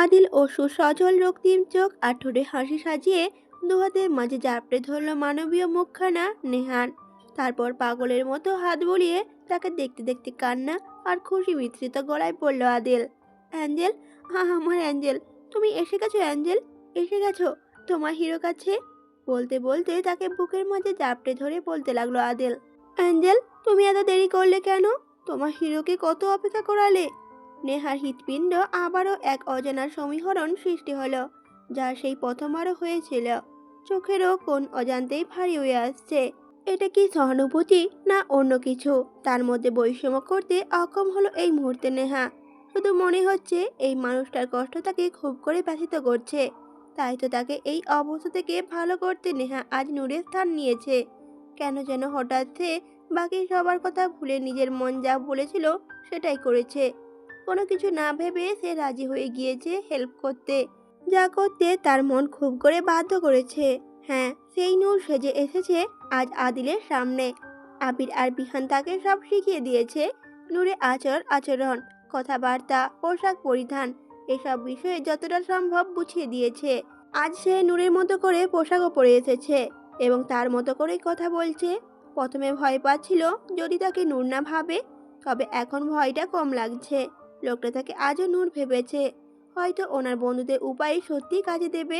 আদিল ও সুসজল রক্তিম চোখ আর ঠোঁটে হাসি সাজিয়ে দুহাতের মাঝে জাপটে ধরল মানবীয় মুখখানা নেহার। তারপর পাগলের মতো হাত বুলিয়ে তাকে দেখতে দেখতে কান্না আর খুশি মিশ্রিত গলায় বলল আদিল, অ্যাঞ্জেল, আমার অ্যাঞ্জেল, তুমি এসে গেছো অ্যাঞ্জেল, এসে গেছো তোমার হিরো কাছে। বলতে বলতে তাকে বুকের মাঝে জাপটে ধরে বলতে লাগলো আদিল, অ্যাঞ্জেল, তুমি এত দেরি করলে কেন? তোমার হিরোকে কত অপেক্ষা করালে। নেহার হৃৎপিণ্ড আবারও এক অজানার সমীকরণ সৃষ্টি হলো, যা সেই প্রথমবারও হয়েছিল। চোখেরও কোন অজান্তেই ভারী হয়ে আসছে। এটা কি সহানুভূতি না অন্য কিছু? তার মধ্যে বৈষম্য করতে অক্ষম হলো এই মুহূর্তে নেহা। শুধু মনে হচ্ছে এই মানুষটার কষ্ট তাকে খুব করে ব্যথিত করছে। তাই তো তাকে এই অবস্থা থেকে ভালো করতে নেহা আজ নূরের স্থান নিয়েছে। কেন যেন হঠাৎ সে বাকি সবার কথা ভুলে নিজের মন যা বলেছিল সেটাই করেছে। কোনো কিছু না ভেবে সে রাজি হয়ে গিয়েছে হেল্প করতে, যা করতে তার মন খুব করে বাধ্য করেছে। হ্যাঁ, সেই নূর সেজে এসেছে আজ আদিলের সামনে। আবির আর বিহান তাকে সব শিখিয়ে দিয়েছে। নূরে আচরণ, কথাবার্তা, পোশাক পরিধান, এসব বিষয়ে যতটা সম্ভব বুঝিয়ে দিয়েছে। আজ সে নূরের মতো করে পোশাকও পরে এসেছে এবং তার মতো করেই কথা বলছে। প্রথমে ভয় পাচ্ছিল যদি তাকে নূর না ভাবে, তবে এখন ভয়টা কম লাগছে। লোকটা তাকে আজও নূর ভেবেছে। হয়তো ওনার বন্ধুদের উপায় সত্যি কাজে দেবে।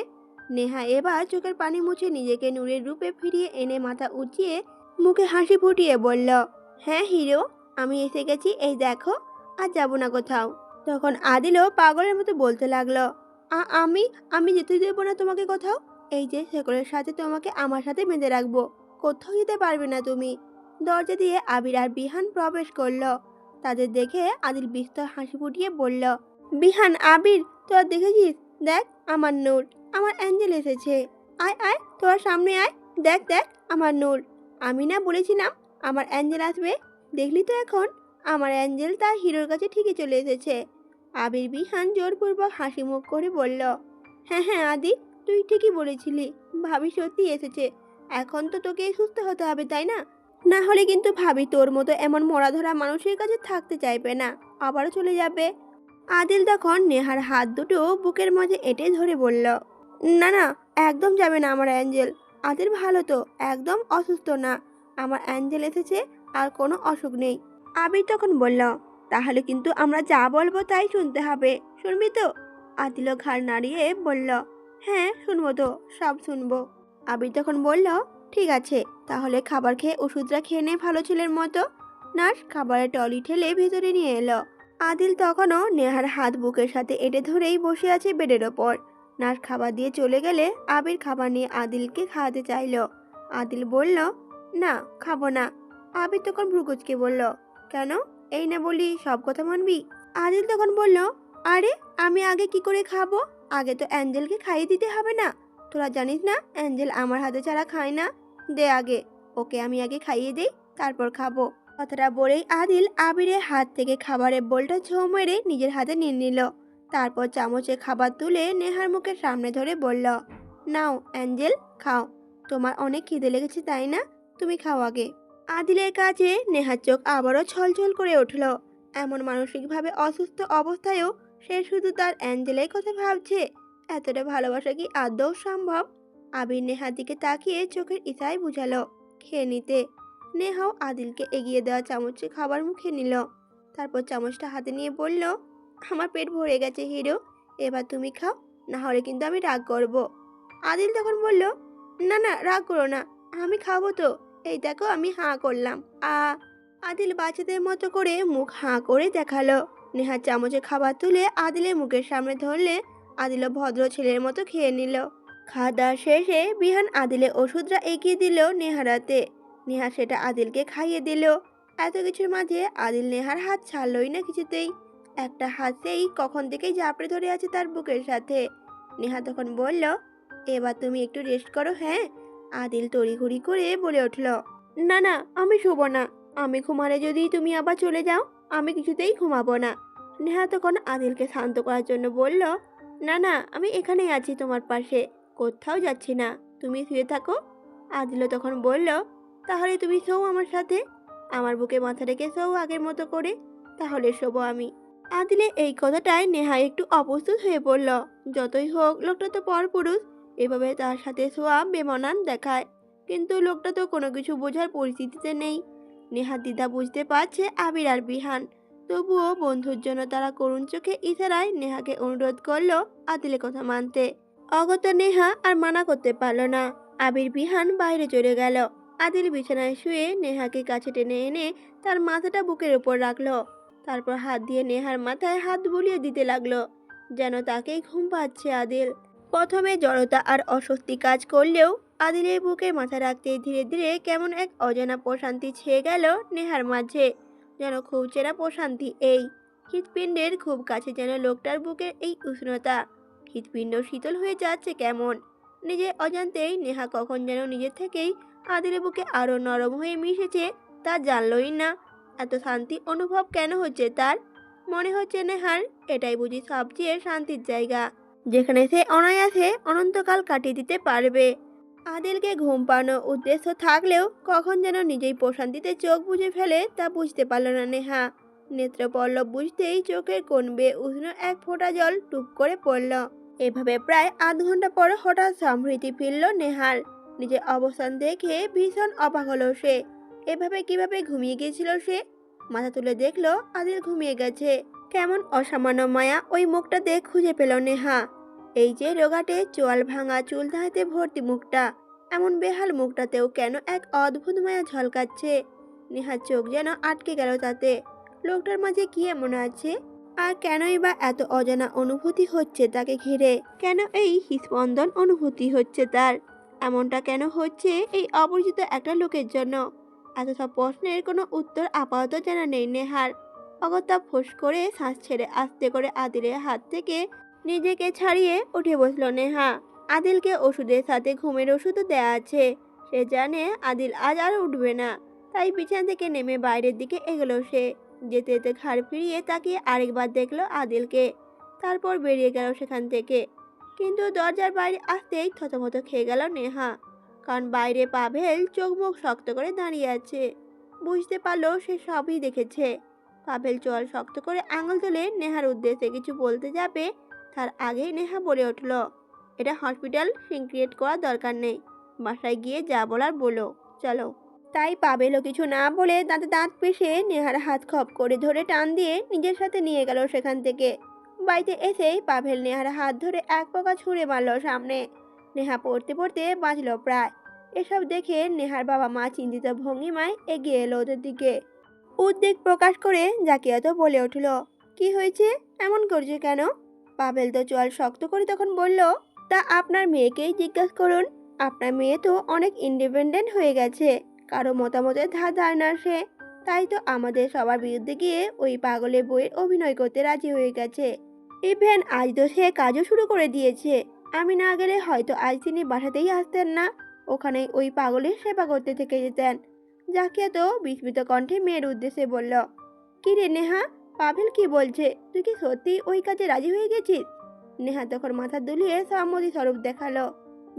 নেহা এবার চোখের পানি মুছে নিজেকে নূরের রূপে ফিরিয়ে এনে মাথা উঁচিয়ে মুখে হাসি ফুটিয়ে বলল, হ্যাঁ হিরো, আমি এসে গেছি, এই দেখো, আর যাব না কোথাও। তখন আদিলও পাগলের মতো বলতে লাগলো, আমি আমি যেতে দেবো না তোমাকে কোথাও। এই যে শেকলের সাথে তোমাকে আমার সাথে বেঁধে রাখবো, কোথাও যেতে পারবে না তুমি। দরজা দিয়ে আবির আর বিহান প্রবেশ করলো। তাদের দেখে আদিল বিস্তর হাসি ফুটিয়ে বলল, বিহান, আবির, তোরা দেখেছিস? দেখ আমার নূর, আমার অ্যাঞ্জেল এসেছে। আয় আয়, তোরা সামনে আয়, দেখ দেখ আমার নূর। আমি না বলেছিলাম আমার অ্যাঞ্জেল আসবে? দেখলি তো এখন আমার অ্যাঞ্জেল তার হিরোর কাছে ঠিকই চলে এসেছে। আবির বিহান জোরপূর্বক হাসি মুখ করে বলল, হ্যাঁ হ্যাঁ আদি, তুই ঠিকই বলেছিলি, ভাবি সত্যি এসেছে। এখন তো তোকে সুস্থ হতে হবে, তাই না? না হলে কিন্তু ভাবি তোর মতো এমন মরা ধরা মানুষের কাছে থাকতে চাইবে না, আবারও চলে যাবে। আদিল তখন নেহার হাত দুটো বুকের মাঝে এঁটে ধরে বলল, না না, একদম যাবে না আমার অ্যাঞ্জেল। আদিল ভালো তো, একদম অসুস্থ না। আমার অ্যাঞ্জেল এসেছে, আর কোনো অসুখ নেই। আবির তখন বলল, তাহলে কিন্তু আমরা যা বলবো তাই শুনতে হবে, শুনবি তো? আদিলও ঘাড় নাড়িয়ে বলল, হ্যাঁ শুনবো তো, সব শুনবো। আবির তখন বলল, ঠিক আছে, তাহলে খাবার খেয়ে ওষুধটা খেয়ে নে ভালো ছেলের মতো। নার্স খাবারের টলি ঠেলে ভেতরে নিয়ে এলো। আদিল তখনও নেহার হাত বুকের সাথে এঁটে ধরেই বসে আছে বেডের ওপর। নার্স খাবার দিয়ে চলে গেলে আবির খাবার নিয়ে আদিলকে খাওয়াতে চাইল। আদিল বলল, না, খাবো না। আবির তখন ভ্রুকুচকে বলল, কেন? এই না বলি সব কথা মানবি? আদিল তখন বলল, আরে আমি আগে কি করে খাবো? আগে তো অ্যাঞ্জেলকে খাইয়ে দিতে হবে না? তোরা জানিস না অ্যাঞ্জেল আমার হাতে ছাড়া খায় না? দে আগে, ওকে আমি আগে খাইয়ে দেই, তারপর খাবো। কথাটা বলেই আদিল আবিরের হাত থেকে খাবারের বোলটা ছোঁ মেরে নিজের হাতে নিয়ে নিল। তারপর চামচে খাবার তুলে নেহার মুখের সামনে ধরে বলল, নাও অ্যাঞ্জেল, খাও। তোমার অনেক খিদে লেগেছে তাই না? তুমি খাও আগে। আদিলের কাছে নেহার চোখ আবারও ছলছল করে উঠল। এমন মানসিকভাবে অসুস্থ অবস্থায়ও সে শুধু তার অ্যাঞ্জেলের কথা ভাবছে। এতটা ভালোবাসা কি আদৌ সম্ভব? আবির নেহার দিকে তাকিয়ে চোখের ইশারায় বুঝালো খেয়ে নিতে। নেহাও আদিলকে এগিয়ে দেওয়া চামচে খাবার মুখে নিল। তারপর চামচটা হাতে নিয়ে বলল, আমার পেট ভরে গেছে হিরো, এবার তুমি খাও, না হলে কিন্তু আমি রাগ করব। আদিল তখন বলল, না না, রাগ করো না, আমি খাবো তো, এই দেখো আমি হাঁ করলাম। আদিল বাচ্চাদের মতো করে মুখ হাঁ করে দেখালো। নেহা চামচে খাবার তুলে আদিলের মুখের সামনে ধরলে আদিলও ভদ্র ছেলের মতো খেয়ে নিল। খাওয়া দাওয়া শেষে বিহান আদিলে ওষুধটা এগিয়ে দিল নেহার হাতে। নেহা সেটা আদিলকে খাইয়ে দিল। এত কিছুর মাঝে আদিল নেহার হাত ছাড়লই না কিছুতেই। একটা হাতেই কখন থেকেই জাপড়ে ধরে আছে তার বুকের সাথে। নেহা তখন বলল, এবার তুমি একটু রেস্ট করো, হ্যাঁ? আদিল তড়িঘড়ি করে বলে উঠল, না না, আমি শোবো না। আমি ঘুমালে যদি তুমি আবার চলে যাও, আমি কিছুতেই ঘুমাবো না। নেহা তখন আদিলকে শান্ত করার জন্য বলল, না না, আমি এখানেই আছি তোমার পাশে, কোথাও যাচ্ছি না, তুমি শুয়ে থাকো। আদিলও তখন বলল, তাহলে তুমি শোও আমার সাথে, আমার বুকে মাথা রেখে শোও আগের মতো করে, তাহলে শোবো আমি। আদিলে এই কথাটায় নেহা একটু অপ্রস্তুত হয়ে পড়ল। যতই হোক লোকটা তো পরপুরুষ, এভাবে তার সাথে ছোঁয়া বেমানান দেখায়। কিন্তু লোকটা তো কোনো কিছু বোঝার পরিস্থিতিতে নেই। নেহা দ্বিধা বুঝতে পারছে আবির আর বিহান, তবুও বন্ধুর জন্য তারা করুণ চোখে ইশারায় নেহাকে অনুরোধ করলো আদিলের কথা মানতে। অগত্যা নেহা আর মানা করতে পারল না। আবির বিহান বাইরে চলে গেল। আদিল বিছানায় শুয়ে নেহাকে কাছে টেনে এনে তার মাথাটা বুকের উপর রাখলো। তারপর হাত দিয়ে নেহার মাথায় হাত বুলিয়ে দিতে লাগলো, যেন তাকেই ঘুম পাচ্ছে আদিল। প্রথমে জড়তা আর অস্বস্তি কাজ করলেও আদিলের বুকে মাথা রাখতে ধীরে ধীরে কেমন এক অজানা প্রশান্তি ছেয়ে গেল নেহার মাঝে। যেন খুব চেনা প্রশান্তি এই। হৃৎপিণ্ডের খুব কাছে যেন লোকটার বুকের এই উষ্ণতা। হৃৎপিণ্ড শীতল হয়ে যাচ্ছে কেমন। নিজের অজান্তেই নেহা কখন যেন নিজের থেকেই আদিলের বুকে আরো নরম হয়ে মিশেছে, তা জানলই না। এত শান্তি অনুভব কেন হচ্ছে তার? মনে হচ্ছে নেহার এটাই বুঝি সবচেয়ে শান্তির জায়গা, যেখানে সে অনায়াসে অনন্তকাল কাটিয়ে দিতে পারবে। আদিলকে ঘুম পাড়ানোর উদ্দেশ্য থাকলেও কখন যেন নিজেই প্রশান্তিতে চোখ বুজে ফেলে তা বুঝতে পারল না নেহা। নেত্রপল্লব বুঝতেই চোখের কোণ বেয়ে উষ্ণ এক ফোঁটা জল টুপ করে পড়ল। এভাবে প্রায় আধ ঘন্টা পর হঠাৎ সম্প্রীতি ফিরল নেহার। নিজের অবস্থান দেখে ভীষণ অবাক হলো সে। এভাবে কিভাবে ঘুমিয়ে গিয়েছিল সে? মাথা তুলে দেখলো আদিল ঘুমিয়ে গেছে। কেমন অসামান্য মায়া ওই মুখটাতে খুঁজে পেল নেহা। এই যে রোগাটে চোয়াল ভাঙা চুল দাঁড়াতে ভর্তি মুখটা, এমন বেহাল মুখটাতেও কেন এক অদ্ভুত মায়া ঝলকাচ্ছে। নেহার চোখ যেন আটকে গেল তাতে। লোকটার মাঝে কি এমন আছে? আর কেনই বা এত অজানা অনুভূতি হচ্ছে তাকে ঘিরে? কেন এই হৃস্পন্দন অনুভূতি হচ্ছে তার? এমনটা কেন হচ্ছে এই অপরিচিত একটা লোকের জন্য? এত সব প্রশ্নের কোনো উত্তর আপাতত জানা নেই নেহার। অগত্যা ফোঁস করে শ্বাস ছেড়ে আস্তে করে আদিলের হাত থেকে নিজেকে ছাড়িয়ে উঠে বসলো নেহা। আদিলকে ওষুধের সাথে ঘুমের ওষুধও দেয়া আছে। সে জানে আদিল আজ আর উঠবে না, তাই বিছানা থেকে নেমে বাইরের দিকে এগোলো সে। যেতে যেতে ঘাড় ফিরিয়ে তাকিয়ে আরেকবার দেখলো আদিলকে, তারপর বেরিয়ে গেল সেখান থেকে। কিন্তু দরজার বাইরে আসতেই থতমত খেয়ে গেল নেহা, কারণ বাইরে পাভেল চোখ মুখ শক্ত করে দাঁড়িয়ে আছে। বুঝতে পারলো সে সবই দেখেছে। পাভেল চোয়াল শক্ত করে আঙুল তুলে নেহার উদ্দেশ্যে কিছু বলতে যাবে, তার আগেই নেহা বলে উঠল, এটা হসপিটাল, সিন ক্রিয়েট করার দরকার নেই। বাসায় গিয়ে যা বলার বলো, চলো। তাই পাভেলও কিছু না বলে দাঁতে দাঁত পিষে নেহার হাত খপ করে ধরে টান দিয়ে নিজের সাথে নিয়ে গেল সেখান থেকে। বাড়িতে এসেই পাভেল নেহার হাত ধরে এক প্রকা ছুঁড়ে মারল সামনে। নেহা পড়তে পড়তে বাঁচল প্রায়। এসব দেখে নেহার বাবা মা চিন্তিত ভঙ্গিমায় এগিয়ে এলো ওদের দিকে। উদ্বেগ প্রকাশ করে জাকিয়াতো বলে উঠল, কি হয়েছে? এমন করছে কেন? পাভেল তো চোয়াল শক্ত করে তখন বলল, তা আপনার মেয়েকেই জিজ্ঞাসা করুন। আপনার মেয়ে তো অনেক ইন্ডিপেন্ডেন্ট হয়ে গেছে, কারো মতামতের ধার ধার না সে। তাই তো আমাদের সবার বিরুদ্ধে গিয়ে ওই পাগলের বইয়ের অভিনয় করতে রাজি হয়ে গেছে। ইভেন আজ তো সে কাজও শুরু করে দিয়েছে। আমি না গেলে হয়তো আজ তিনি বাসাতেই আসতেন না, ওখানেই ওই পাগলের সেবা করতে থেকে যেতেন। জাকিয়া তো বিস্মিত কণ্ঠে মেয়ের উদ্দেশ্যে বলল, কি রে নেহা, পাভেল কি বলছে? তুই কি সত্যি ওই কাজে রাজি হয়ে গেছিস? নেহা তখন মাথা দুলিয়ে সম্মতি স্বরূপ দেখালো।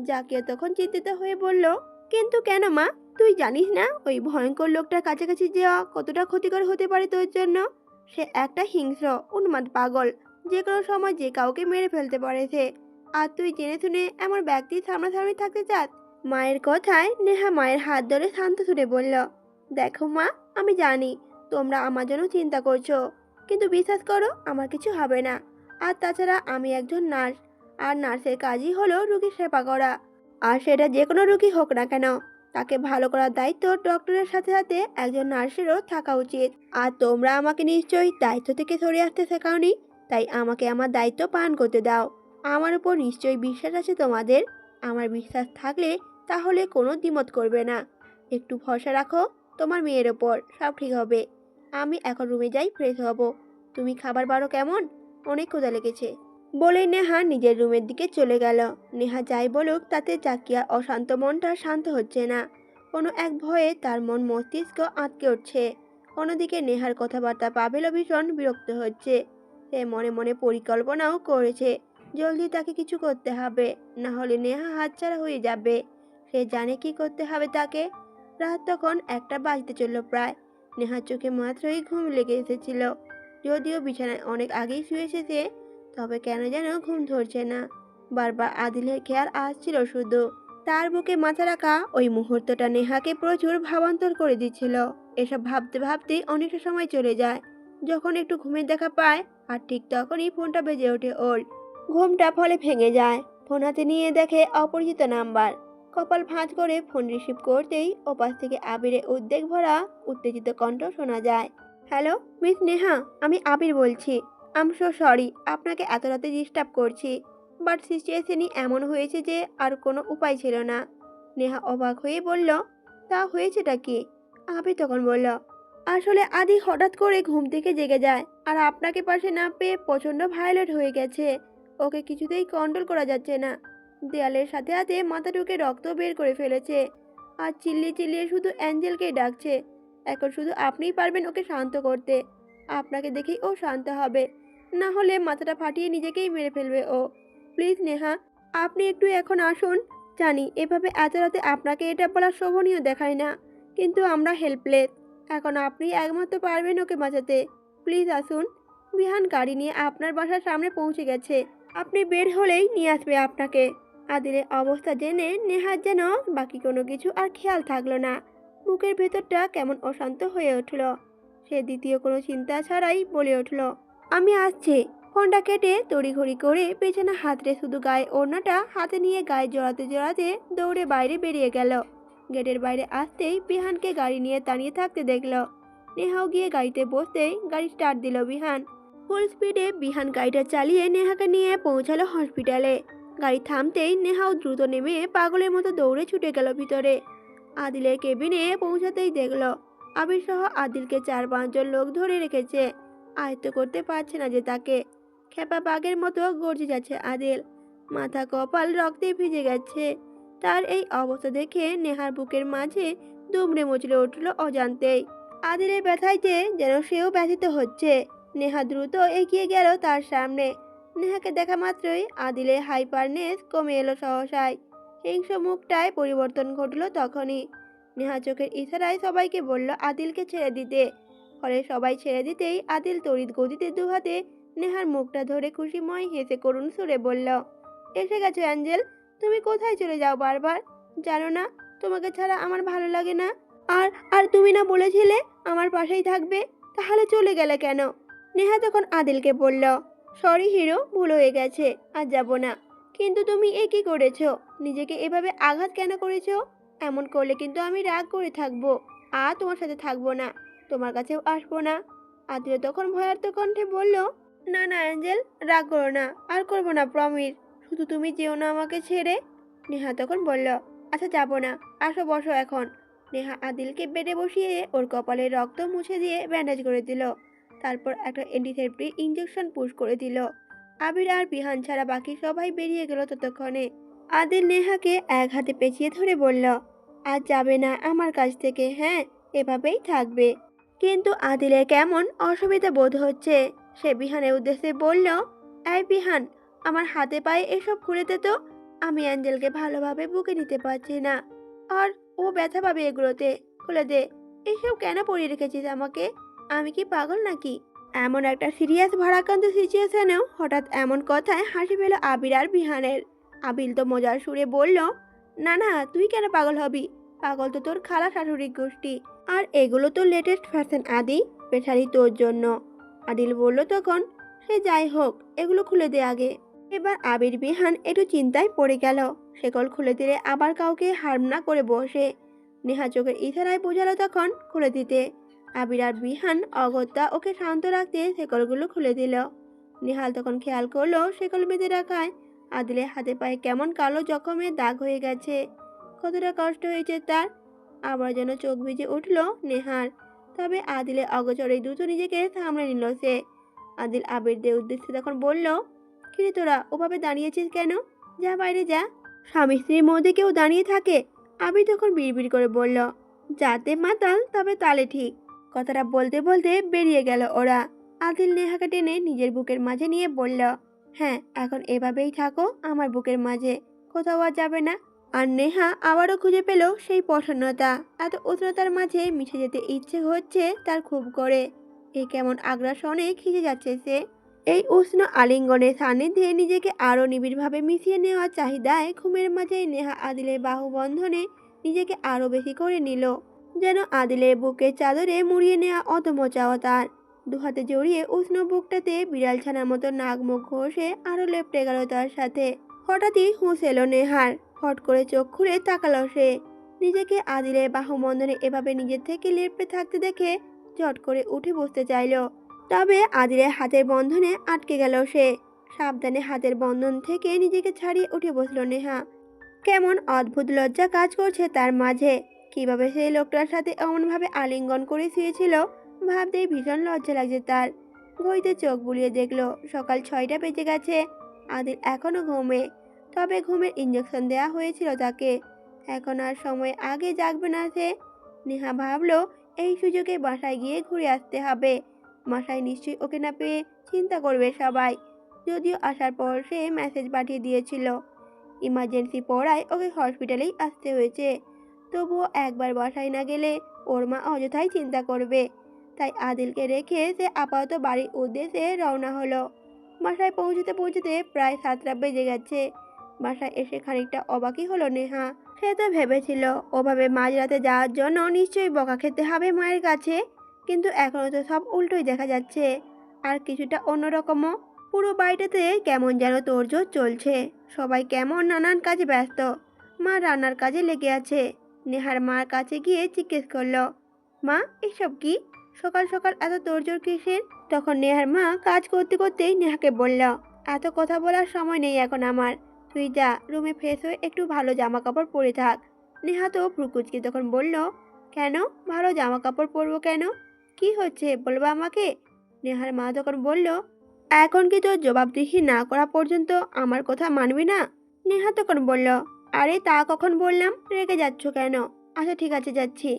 জাকিয়া তখন চিন্তিত হয়ে বলল, কিন্তু কেন মা? তুই জানিস না ওই ভয়ঙ্কর লোকটার কাছাকাছি যাওয়া কতটা ক্ষতিকর হতে পারে তোর জন্য? সে একটা হিংস্র উন্মাদ পাগল, যে কোনো সময় যে কাউকে মেরে ফেলতে পারে সে। আর তুই জেনে শুনে এমন ব্যক্তির সামনাসামনি থাকতে চাস? মায়ের কথায় নেহা মায়ের হাত ধরে শান্ত সুরে বলল, দেখো মা, আমি জানি তোমরা আমার জন্য চিন্তা করছো, কিন্তু বিশ্বাস করো আমার কিছু হবে না। আর তাছাড়া আমি একজন নার্স, আর নার্সের কাজই হলো রোগীর সেবা করা। আর সেটা যে কোনো রোগী হোক না কেন, তাকে ভালো করার দায়িত্ব ডক্টরের সাথে সাথে একজন নার্সেরও থাকা উচিত। আর তোমরা আমাকে নিশ্চয়ই দায়িত্ব থেকে সরে আসতে শেখাওনি, তাই আমাকে আমার দায়িত্ব পালন করতে দাও। আমার উপর নিশ্চয়ই বিশ্বাস আছে তোমাদের। আমার বিশ্বাস থাকলে তাহলে কোনো দ্বিমত করবে না। একটু ভরসা রাখো তোমার মেয়ের ওপর, সব ঠিক হবে। আমি এখন রুমে যাই, ফ্রেশ হব। তুমি খাবার বারো কেমন? অনেক ক্ষুধা লেগেছে। বলে নেহা নিজের রুমের দিকে চলে গেল। নেহা যাই বলুক তাতে জাকিয়া অশান্ত মনটা শান্ত হচ্ছে না। কোনো এক ভয়ে তার মন মস্তিষ্ক আটকে উঠছে। অন্যদিকে নেহার কথাবার্তা পাভেলও ভীষণ বিরক্ত হচ্ছে। সে মনে মনে পরিকল্পনাও করেছে, জলদি তাকে কিছু করতে হবে, না হলে নেহা হাতছাড়া হয়ে যাবে। সে জানে কি করতে হবে তাকে। রাত তখন 1টা বাজতে চলল প্রায়। নেহার চোখে মাত্রই ঘুম লেগে এসেছিল। যদিও বিছানায় অনেক আগেই শুয়েছে সে, তবে কেন যেন ঘুম ধরছে না। বারবার আদিলের খেয়াল আসছিল শুধু। তার বুকে মাথা রাখা ওই মুহূর্তটা নেহাকে প্রচুর ভাবান্তর করে দিচ্ছিল। এসব ভাবতে ভাবতেই অনেকটা সময় চলে যায়। যখন একটু ঘুমের দেখা পায়, আর ঠিক তখনই ফোনটা বেজে ওঠে ওর। ঘুমটা ফলে ভেঙে যায়। ফোন হাতে নিয়ে দেখে অপরিচিত নাম্বার। কপাল ভাঁজ করে ফোন রিসিভ করতেই ওপাশ থেকে আবিরে উদ্বেগ ভরা উত্তেজিত কণ্ঠ শোনা যায়। হ্যালো, মিস নেহা, আমি আবির বলছি। আম সো সরি আপনাকে এত রাতে ডিস্টার্ব করছি, বাট সিচুয়েশনই এমন হয়েছে যে আর কোনো উপায় ছিল না। নেহা অবাক হয়ে বলল, তা হয়েছেটা কি? আবির তখন বলল, আসলে আদি হঠাৎ করে ঘুম থেকে জেগে যায়, আর আপনাকে পাশে না পেয়ে প্রচণ্ড ভায়োলেট হয়ে গেছে। ওকে কিছুতেই কন্ট্রোল করা যাচ্ছে না। দেয়ালের সাথে সাথে মাথা ঢুকে রক্ত বের করে ফেলেছে, আর চিল্লিয়ে চিল্লিয়ে শুধু অ্যাঞ্জেলকেই ডাকছে। এখন শুধু আপনিই পারবেন ওকে শান্ত করতে। আপনাকে দেখেই ও শান্ত হবে, না হলে মাথাটা ফাটিয়ে নিজেকেই মেরে ফেলবে ও। প্লিজ নেহা, আপনি একটু এখন আসুন। জানি এভাবে এত রাতে আপনাকে এটা বলা শোভনীয় দেখায় না, কিন্তু আমরা হেল্পলেস। এখন আপনি একমাত্র পারবেন ওকে বাঁচাতে। প্লিজ আসুন। বিহান গাড়ি নিয়ে আপনার বাসার সামনে পৌঁছে গেছে, আপনি বের হলেই নিয়ে আসবে আপনাকে। আদিলের অবস্থা জেনে নেহার যেন বাকি কোনো কিছু আর খেয়াল থাকলো না। বুকের ভেতরটা কেমন অশান্ত হয়ে উঠল। সে দ্বিতীয় কোনো চিন্তা ছাড়াই বলে উঠল, আমি আসছি। ফোনটা কেটে তড়িঘড়ি করে পেছনে হাতড়ে শুধু গায়ে ওড়নাটা হাতে নিয়ে গায়ে জড়াতে জড়াতে দৌড়ে বাইরে বেরিয়ে গেল। গেটের বাইরে আসতেই বিহানকে গাড়ি নিয়ে দাঁড়িয়ে থাকতে দেখল। নেহাও গিয়ে গাড়িতে বসতেই গাড়ি স্টার্ট দিল বিহান। ফুল স্পিডে বিহান গাড়িটা চালিয়ে নেহাকে নিয়ে পৌঁছালো হসপিটালে। গাড়ি থামতেই নেহাও দ্রুত নেমে পাগলের মতো দৌড়ে ছুটে গেল ভিতরে। আদিলের কেবিনে পৌঁছাতেই দেখলো আবির সহ আদিলকে 4-5 জন লোক ধরে রেখেছে। আয়ত্ত করতে পারছে না যে তাকে। খেপা বাঘের মতো গর্জে যাচ্ছে আদিল। মাথা কপাল রক্তে ভিজে গেছে। তার এই অবস্থা দেখে নেহার বুকের মাঝে দুমড়ে মুচড়ে উঠল অজান্তেই। আদিলের ব্যথায় যে যেন সেও ব্যথিত হচ্ছে। নেহা দ্রুত এগিয়ে গেল তার সামনে। নেহাকে দেখা মাত্রই আদিলের হাইপারনেস কমে এলো সহসায়। হিংস্র মুখটায় পরিবর্তন ঘটল তখনই। নেহা চোখের ইশারায় সবাইকে বলল আদিলকে ছেড়ে দিতে। ফলে সবাই ছেড়ে দিতেই আদিল তড়িৎ গতিতে দুহাতে নেহার মুখটা ধরে খুশিময় হেসে করুণ সুরে বলল, এসে গেছো অ্যাঞ্জেল। তুমি কোথায় চলে যাও বারবার? জানো না তোমাকে ছাড়া আমার ভালো লাগে না? আর আর তুমি না বলেছিলে আমার পাশেই থাকবে, তাহলে চলে গেলে কেন? নেহা তখন আদিলকে বলল, সরি হিরো, ভুল হয়ে গেছে, আর যাব না। কিন্তু তুমি এ কি করেছো? নিজেকে এভাবে আঘাত কেন করেছো? এমন করলে কিন্তু আমি রাগ করে থাকবো, আর তোমার সাথে থাকবো না, তোমার কাছেও আসবো না। আদিল তখন ভয়ার্ত কণ্ঠে বলল, না না অ্যাঞ্জেল, রাগ করো না, আর করবো না, প্রমিস। শুধু তুমি যেও না আমাকে ছেড়ে। নেহা তখন বলল, আচ্ছা যাবো না, আসো বসো এখন। নেহা আদিলকে বেডে বসিয়ে ওর কপালে রক্ত মুছে দিয়ে ব্যান্ডেজ করে দিল। তারপর একটা অ্যান্টিসেপ্টিক ইঞ্জেকশন পুশ করে দিল। আবির আর বিহান ছাড়া বাকি সবাই বেরিয়ে গেল ততক্ষণে। আদিল নেহাকে এক হাতে পেঁচিয়ে ধরে বলল, আজ যাবে না আমার কাছ থেকে, হ্যাঁ, এভাবেই থাকবে। কিন্তু আদিলের কেমন অসুবিধা বোধ হচ্ছে। সে বিহানের উদ্দেশ্যে বলল, এই বিহান, আমার হাতে পায়ে এসব খুলে দে তো। আমি অ্যাঞ্জেলকে ভালোভাবে বুকে নিতে পারছি না, আর ও ব্যথা পাবে এগুলোতে। খুলে দে। এসব কেন পরিয়ে রেখেছিস আমাকে? আমি কি পাগল নাকি? এমন একটা সিরিয়াস ভারাক্রান্ত সিচুয়েশনেও হঠাৎ এমন কথায় হাসি পেল আবির আর বিহানের। আবিল তো মজার সুরে বলল, না না, তুই কেন পাগল হবি? পাগল তো তোর খালা শাশুড়ি গোষ্ঠী, আর এগুলো তো লেটেস্ট ফ্যাশন আদি, স্পেশালি তোর জন্য। আদিল বলল তখন, সে যাই হোক, এগুলো খুলে দে আগে। এবার আবির বিহান একটু চিন্তায় পড়ে গেল। শেকল খুলে দিলে আবার কাউকে হার্ম না করে বসে। নেহা চোখের ইশারায় বোঝালো তখন খুলে দিতে। আবির আর বিহান অগত্যা ওকে শান্ত রাখতে শেকলগুলো খুলে দিল। নিহাল তখন খেয়াল করলো শেকল বেঁধে রাখায় আদিলের হাতে পায়ে কেমন কালো জখমের দাগ হয়ে গেছে। কতটা কষ্ট হয়েছে তার। আবার যেন চোখ ভিজে উঠল নেহার। তবে আদিলের অগোচরে দ্রুত নিজেকে সামলে নিল সে। আদিল আবিরদের উদ্দেশ্যে তখন বলল, কিরে তোরা ওভাবে দাঁড়িয়েছিস কেন? যা বাইরে যা। স্বামী স্ত্রীর মধ্যে কেউ দাঁড়িয়ে থাকে? আবির তখন বিড়বিড় করে বলল, যাতে মাতাল তবে তালে ঠিক। কথাটা বলতে বলতে বেরিয়ে গেল ওরা। আদিল নেহাকে টেনে নিজের বুকের মাঝে নিয়ে বলল, হ্যাঁ, এখন এভাবেই থাকো আমার বুকের মাঝে, কোথাও আর যাবে না। আর নেহা আবারও খুঁজে পেল সেই প্রসন্নতা। এত উষ্ণতার মাঝে মিশে যেতে ইচ্ছে হচ্ছে তার খুব করে। এ কেমন আগ্রাসনে খিজে যাচ্ছে সে। এই উষ্ণ আলিঙ্গনের সান্নিধ্যে নিজেকে আরও নিবিড়ভাবে মিশিয়ে নেওয়ার চাহিদায় ঘুমের মাঝে নেহা আদিলের বাহুবন্ধনে নিজেকে আরও বেশি করে নিল। যেন আদিলের বুকের চাদরে মুড়িয়ে নেওয়া অদম্য চাওয়া তার। দুহাতে জড়িয়ে উষ্ণ বুকটাতে বিড়াল ছানার মতো নাক মুখ ঘষে আরও লেপটে গেল তার সাথে। হঠাৎই হুঁশ এলো নেহার। হট করে চোখ খুলে তাকালো সে। নিজেকে আদিলের বাহুবন্ধনে এভাবে নিজের থেকে লেপটে থাকতে দেখে চট করে উঠে বসতে চাইল। তবে আদিলের হাতের বন্ধনে আটকে গেল সে। সাবধানে হাতের বন্ধন থেকে নিজেকে ছাড়িয়ে উঠে বসল নেহা। কেমন অদ্ভুত লজ্জা কাজ করছে তার মাঝে। কিভাবে সেই লোকটার সাথে এমনভাবে আলিঙ্গন করে শুয়েছিল ভাবতেই ভীষণ লজ্জা লাগছে তার। ঘড়িতে চোখ বুলিয়ে দেখল সকাল 6টা বেজে গেছে। আদিল এখনো ঘুমে। তবে ঘুমের ইঞ্জেকশন দেয়া হয়েছিল তাকে। এখন আর সময় আগে জাগবে না সে। নেহা ভাবলো এই সুযোগে বাসায় গিয়ে ঘুরে আসতে হবে। বাসায় নিশ্চয়ই ওকে না পেয়ে চিন্তা করবে সবাই। যদিও আসার পর সে মেসেজ পাঠিয়ে দিয়েছিল ইমার্জেন্সি পড়ায় ওকে হসপিটালেই আসতে হয়েছে। তবুও একবার বাসায় না গেলে ওর মা অযথাই চিন্তা করবে। তাই আদিলকে রেখে সে আপাতত বাড়ির উদ্দেশ্যে রওনা হলো। বাসায় পৌঁছতে পৌঁছতে প্রায় 7টা বেজে গেছে। বাসায় এসে খানিকটা অবাকই হলো নেহা। সে তো ভেবেছিল ওভাবে মাঝরাতে যাওয়ার জন্য নিশ্চয়ই বকা খেতে হবে মায়ের কাছে। কিন্তু এখনো তো সব উল্টোই দেখা যাচ্ছে। আর কিছুটা অন্যরকমও। পুরো বাড়িটাতে কেমন যেন তোড়জোড় চলছে। সবাই কেমন নানান কাজে ব্যস্ত। মা রান্নার কাজে লেগে আছে। নেহার মার কাছে গিয়ে জিজ্ঞেস করলো, মা এসব কি? সকাল সকাল এত তোড়জোড় কিসের? তখন নেহার মা কাজ করতে করতেই নেহাকে বলল, এত কথা বলার সময় নেই এখন আমার। তুই যা রুমে ফ্রেশ হয়ে একটু ভালো জামা কাপড় পরে থাক। নেহা তো ভ্রুকুচকে তখন বলল, কেন ভালো জামা কাপড় পরবো কেন? কি হচ্ছে বলবা আমাকে? নেহার মা তখন বলল, এখন কি তোর জবাবদিহি না করা পর্যন্ত আমার কথা মানবি না? নেহা তখন বলল, আরে তা কখন বললাম, রেগে যাচ্ছ কেন? আচ্ছা ঠিক আছে যাচ্ছি।